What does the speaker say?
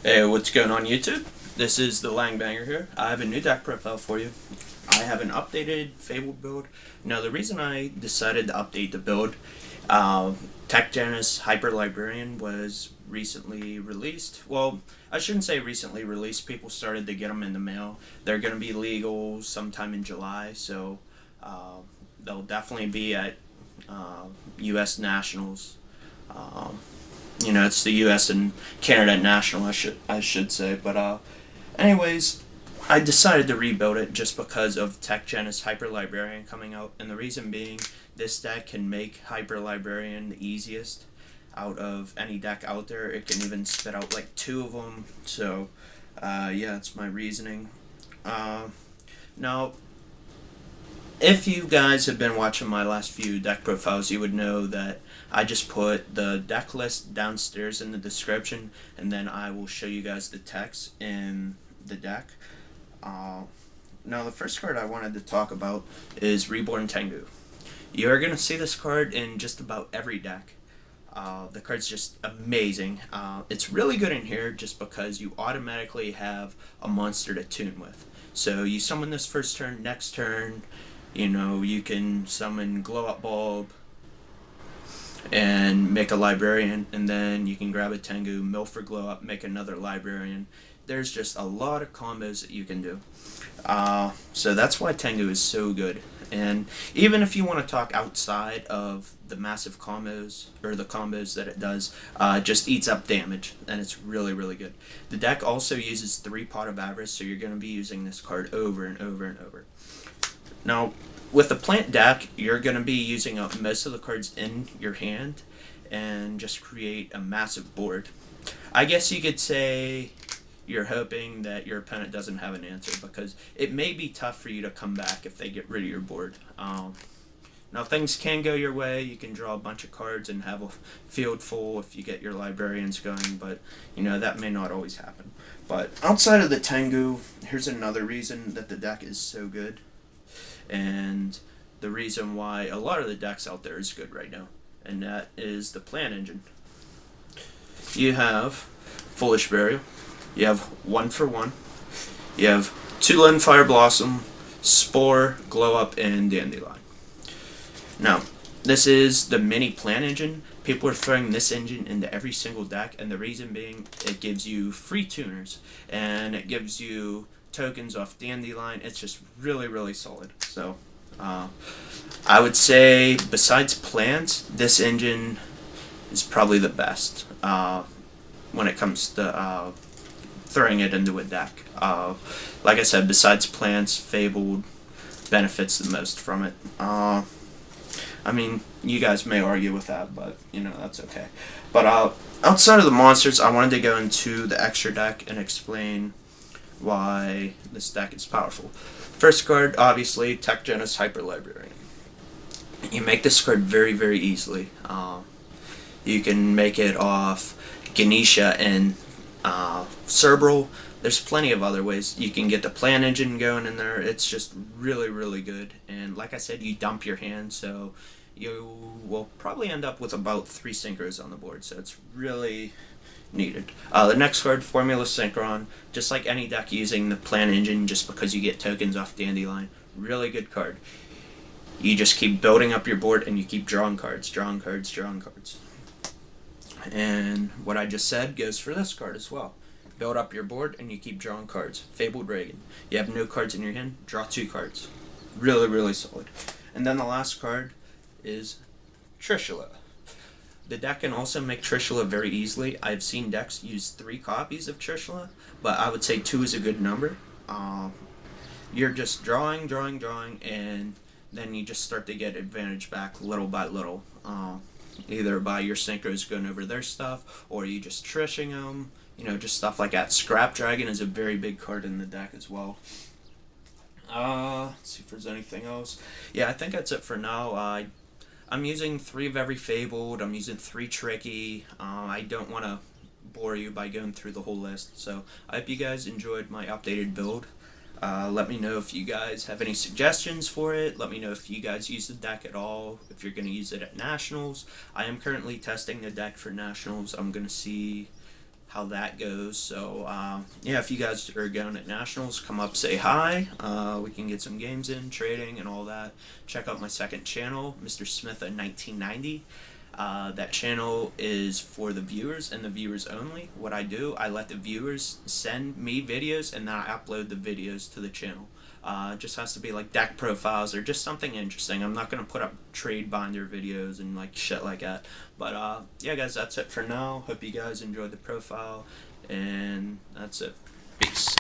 Hey, what's going on YouTube? This is the Langbanger here. I have a new deck profile for you. I have an updated Fabled build. Now, the reason I decided to update the build, Tech Janus Hyper Librarian was recently released. Well, I shouldn't say recently released. People started to get them in the mail. They're going to be legal sometime in July, so they'll definitely be at U.S. Nationals. Um, it's the U.S. and Canada National, I should say. But anyways, I decided to rebuild it just because of Tech Janus Hyper Librarian coming out, and the reason being, this deck can make Hyper Librarian the easiest out of any deck out there. It can even spit out like 2 of them. So, yeah, that's my reasoning. Now, if you guys have been watching my last few deck profiles, you would know that I just put the deck list downstairs in the description, and then I will show you guys the text in the deck. Now, the first card I wanted to talk about is Reborn Tengu. You're going to see this card in just about every deck. The card's just amazing. It's really good in here just because you automatically have a monster to tune with. So you summon this first turn, next turn, you can summon Glow Up Bulb and make a Librarian, and then you can grab a Tengu, mill for Glow Up, make another Librarian. There's just a lot of combos that you can do. So that's why Tengu is so good. And even if you want to talk outside of the massive combos, or the combos that it does, it just eats up damage, and it's really, really good. The deck also uses 3 Pot of Avarice, so you're going to be using this card over and over and over. Now, with the plant deck, you're going to be using up most of the cards in your hand and just create a massive board. I guess you could say you're hoping that your opponent doesn't have an answer, because it may be tough for you to come back if they get rid of your board. Now, things can go your way. You can draw a bunch of cards and have a field full if you get your librarians going, but that may not always happen. But outside of the Tengu, here's another reason that the deck is so good, and the reason why a lot of the decks out there is good right now, and that is the plan engine. You have Foolish Burial, you have 1 for 1, you have 2 Lonefire Blossom, Spore, Glow Up, and Dandylion. Now, this is the mini plan engine. People are throwing this engine into every single deck, and the reason being, it gives you free tuners, and it gives you tokens off Dandylion. It's just really, really solid. So, I would say, besides plants, this engine is probably the best when it comes to throwing it into a deck. Like I said, besides plants, Fabled benefits the most from it. I mean, you guys may argue with that, but, that's okay. But outside of the monsters, I wanted to go into the extra deck and explain why this deck is powerful. First card, obviously, Tech Janus Hyper Librarian. You make this card very, very easily. You can make it off Ganisha and Cerburrel. There's plenty of other ways. You can get the plan engine going in there. It's just really, really good. And like I said, you dump your hand, so you will probably end up with about 3 synchros on the board. So it's really needed. The next card, Formula Synchron. Just like any deck using the plan engine, just because you get tokens off Dandylion. Really good card. You just keep building up your board and you keep drawing cards, drawing cards, drawing cards. And what I just said goes for this card as well. Build up your board and you keep drawing cards. Fabled Reagan. You have no cards in your hand, draw 2 cards. Really, really solid. And then the last card is Trishula. The deck can also make Trishula very easily. I've seen decks use 3 copies of Trishula, but I would say 2 is a good number. You're just drawing, drawing, drawing, and then you just start to get advantage back little by little. Either by your synchros going over their stuff, or you just trishing them, just stuff like that. Scrap Dragon is a very big card in the deck as well. Let's see if there's anything else. Yeah, I think that's it for now. I'm using 3 of every Fabled. I'm using 3 Tricky. I don't want to bore you by going through the whole list, so I hope you guys enjoyed my updated build. Let me know if you guys have any suggestions for it. Let me know if you guys use the deck at all, if you're going to use it at Nationals. I am currently testing the deck for Nationals. I'm going to see how that goes. So yeah, if you guys are going at nationals, come up, say hi. We can get some games in, trading, and all that. Check out my second channel, Mr. Smith in 1990. That channel is for the viewers and the viewers only. What I do, I let the viewers send me videos, and then I upload the videos to the channel. It just has to be like deck profiles or just something interesting. I'm not going to put up trade binder videos and like shit like that. But yeah guys, that's it for now. Hope you guys enjoyed the profile, and that's it. Peace.